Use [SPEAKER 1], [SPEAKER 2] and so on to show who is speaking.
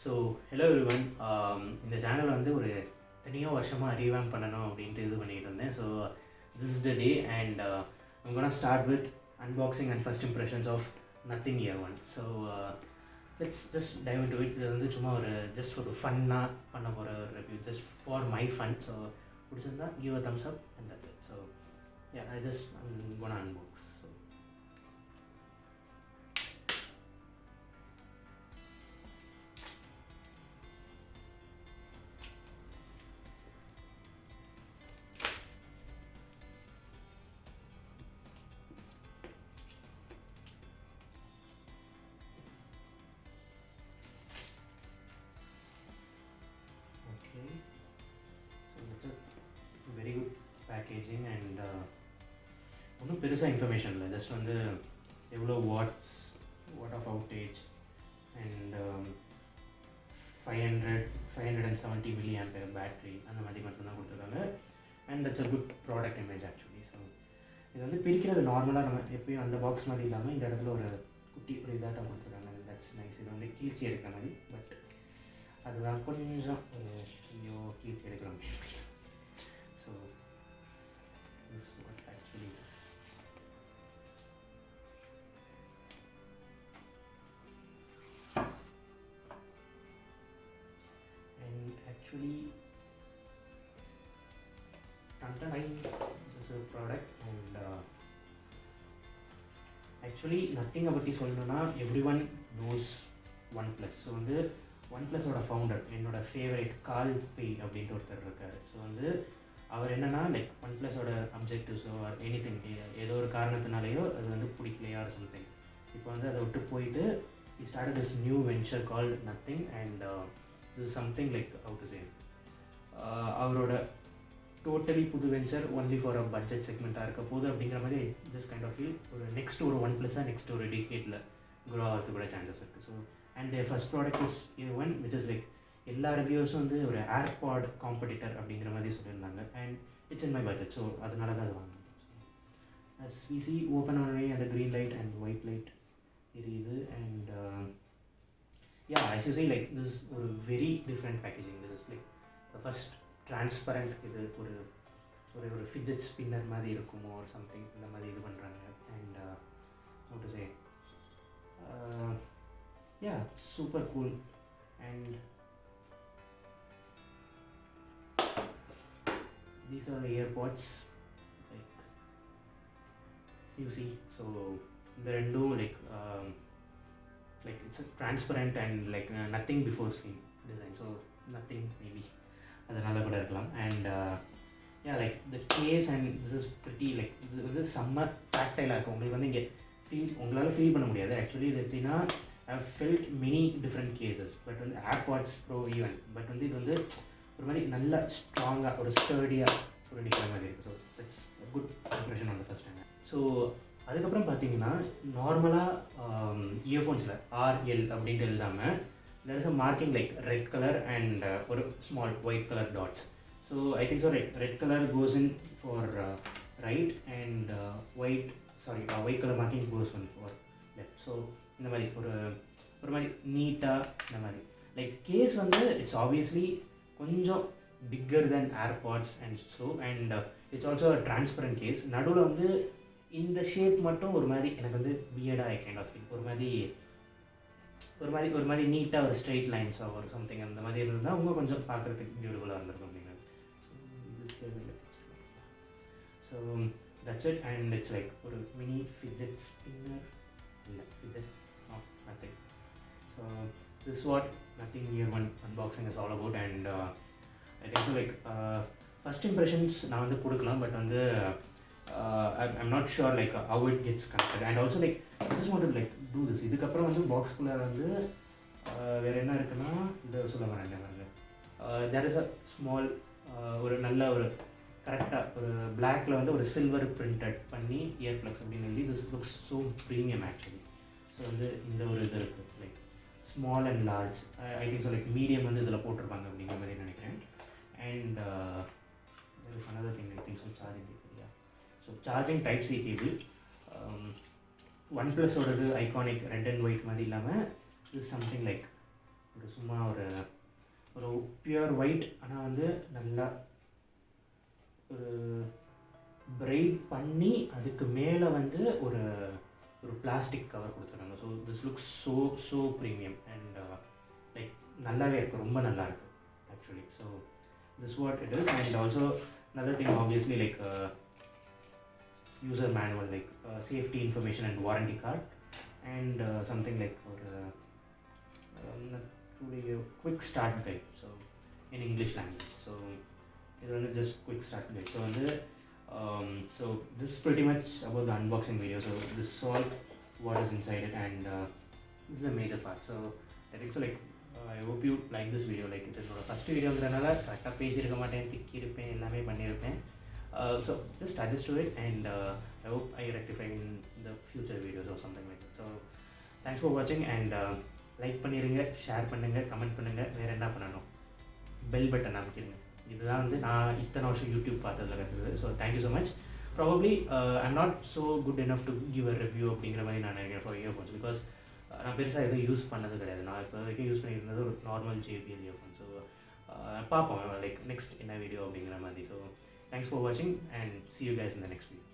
[SPEAKER 1] So hello everyone. இந்த channel வந்து ஒரு தனியோ வருஷமாக ரீவேம் பண்ணணும் அப்படின்ட்டு இது பண்ணிகிட்டு இருந்தேன். So this is the day and I'm gonna start with unboxing and first impressions of Nothing Year One. So let's just dive into it. இது வந்து சும்மா ஒரு ஜஸ்ட் ஒரு ஃபன்னாக பண்ண போகிற ஒரு review, just for my fun. So பிடிச்சிருந்தா give a thumbs up and that's it. So yeah, I'm gonna unbox. So okay, so that's a very good packaging and ஒன்றும் பெருசாக இன்ஃபர்மேஷன் இல்லை. ஜஸ்ட் வந்து எவ்வளோ watt of outage and 570 milli ampere battery அந்த மாதிரி மட்டும்தான் கொடுத்துருக்காங்க. And that's a good product image actually. So இது வந்து பிரிக்கிறது நார்மலாக நம்ம எப்பயும் அந்த பாக்ஸ் மாதிரி இல்லாமல் இந்த இடத்துல ஒரு குட்டி ஒரு இதாட்டம் கொடுத்துருக்காங்க. That's nice. இது வந்து கீழ்ச்சி எடுக்கிற மாதிரி, பட் அதுதான் கொஞ்சம் ஐயோ கீழ்ச்சி எடுக்கிறோம். So this is what actually is. And actually this is a product and actually nothing பற்றி சொல்லணும்னா everyone knows OnePlus. ஸோ வந்து OnePlusோட ஃபவுண்டர் என்னோட ஃபேவரேட் கார்ல் பே அப்படின்ட்டு ஒருத்தர் இருக்கார். ஸோ வந்து அவர் என்னென்னா லைக் OnePlusோட அப்ஜெக்டிவ்ஸோ ஆர் எனிதிங் ஏதோ ஒரு காரணத்தினாலேயோ அது வந்து பிடிக்கலையா ஆர் சம்திங். இப்போ வந்து அதை விட்டு போயிட்டு he started this new venture called Nothing and this is something like how to say அவரோட டோட்டலி புது venture only for a budget செக்மெண்ட்டாக இருக்க போகுது அப்படிங்கிற மாதிரி ஜஸ்ட் கைண்ட் ஆஃப் ஃபீல் ஒரு நெக்ஸ்ட் ஒரு OnePlusஸாக நெக்ஸ்ட் ஒரு டிகேட்டில் க்ரோ ஆகிறதுக்கு கூட சான்சஸ் இருக்குது. So and their first product is one which is like எல்லா ரிவ்யூஸும் வந்து ஒரு ஏர்பாட் காம்படிட்டர் அப்படிங்கிற மாதிரி சொல்லியிருந்தாங்க. And it's in my budget, so அதனால தான் அது வாங்கினேன். as we see ஓப்பன் ஆனே அந்த green light and white light எரியுது. And as you see like this is ஒரு very different packaging. this is like the first transparent இது ஒரு ஒரு ஒரு ஃபிட்ஜெட் ஸ்பின்னர் மாதிரி இருக்குமோ ஒரு சம்திங் இந்த மாதிரி இது பண்ணுறாங்க. And how to say super cool. And these are the Airpods, like you see. So the two like it's a transparent and like nothing before seen design. So nothing maybe அதனால கூட இருக்கலாம். And like the case and this is pretty like இது வந்து செம்ம டாக்டைலாக இருக்கும். உங்களுக்கு வந்து இங்கே உங்களால் ஃபீல் பண்ண முடியாது. ஆக்சுவலி இது எப்படின்னா I've felt many different cases, but வந்து Airpods Pro even, பட் வந்து இது வந்து ஒரு மாதிரி நல்ல ஸ்ட்ராங்காக ஒரு ஸ்டர்டியாக ஒரு நிற்கிற மாதிரி இருக்குது. So it's good impression on the first time. So அதுக்கப்புறம் பார்த்தீங்கன்னா நார்மலாக இயர்ஃபோன்ஸில் RL அப்படின்ட்டு எழுதாமல் there is a marking like red color and ஒரு small white color dots. So I think so red color goes in for right and white color marking goes in for left. So இந்த மாதிரி ஒரு மாதிரி நீட்டாக இந்த மாதிரி like case வந்து it's obviously கொஞ்சம் bigger than AirPods and so and it's also transparent case. நடுவில் வந்து இந்த ஷேப் மட்டும் ஒரு மாதிரி எனக்கு வந்து வியர்டாக கைண்ட் ஆஃப் ஃபீல் ஒரு மாதிரி நீட்டாக ஒரு ஸ்ட்ரெயிட் லைன்ஸோ ஒரு சம்திங் அந்த மாதிரி இருந்தால் அவங்க கொஞ்சம் பார்க்குறதுக்கு பியூட்டிஃபுல்லாக இருந்திருக்கும் அப்படிங்கிறது. So that's it. And it's like ஒரு மினி ஃபிட்ஜெட் ஸ்பின்னர் இல்லை fidget nothing. So this is what Nothing Year One unboxing is all about. And I think so like first impressions நான் வந்து கொடுக்கலாம், பட் வந்து I'm not sure like how it gets connected. And also like I just want to like do this. இதுக்கப்புறம் வந்து பாக்ஸ்குள்ளே வந்து வேறு என்ன இருக்குன்னா இதை சொல்ல வரேன். there is a small ஒரு நல்ல ஒரு கரெக்டாக ஒரு பிளாக்ல வந்து ஒரு சில்வர் பிரிண்டட் பண்ணி இயர்ப்ளக்ஸ் அப்படின்னு எழுதி this looks so premium actually. So வந்து இந்த ஒரு இது இருக்குது like small and large. I think so like medium வந்து இதில் போட்டிருப்பாங்க அப்படிங்கிற மாதிரி நினைக்கிறேன். And another thing I think so charging cable. So charging type C cable. OnePlusோடது ஐகானிக் ரெட் அண்ட் ஒயிட் மாதிரி இல்லாமல் இது சம்திங் லைக் ஒரு சும்மா ஒரு பியூர் ஒயிட், ஆனால் வந்து நல்லா ஒரு பிரைட் பண்ணி அதுக்கு மேலே வந்து ஒரு பிளாஸ்டிக் கவர் கொடுத்துருக்காங்க. So this looks so premium and like நல்லாவே இருக்குது, ரொம்ப நல்லா இருக்குது actually. So this what it is. And also another thing obviously like user manual, like safety information and warranty card, and something like for truly a quick start guide, so in English language. So it was just quick start guide. So so this is pretty much about the unboxing video. So this is all what is inside it, and this is a major part. So I think so like I hope you like this video. Like இது என்னோட first வீடியோங்கிறனால கரெக்டாக பேசியிருக்க மாட்டேன், திக்கியிருப்பேன், எல்லாமே பண்ணியிருப்பேன். So just adjust to it, and I hope I rectify in the future videos or something like that. So thanks for watching, and like பண்ணிடுங்க, share பண்ணுங்கள், comment பண்ணுங்கள். வேறு என்ன பண்ணணும், பெல் பட்டன் அமைக்கிறீங்க. இதுதான் வந்து நான் இத்தனை வருஷம் யூடியூப் பார்த்ததில் கற்றுக்குது. So thank you so much. Probably I'm not so good enough to give a review அப்படிங்கிற மாதிரி நான் நினைக்கிறேன் ஃபார் இயர்ஃபோன்ஸ். பிகாஸ் நான் பெருசாக எதுவும் யூஸ் பண்ணது கிடையாது. நான் இப்போ வரைக்கும் யூஸ் பண்ணியிருந்தது ஒரு நார்மல் JBL இயர்ஃபோன். ஸோ பார்ப்போம் லைக் நெக்ஸ்ட் என்ன வீடியோ அப்படிங்கிற மாதிரி. ஸோ தேங்க்ஸ் ஃபார் வாட்சிங், and see you guys in the next video.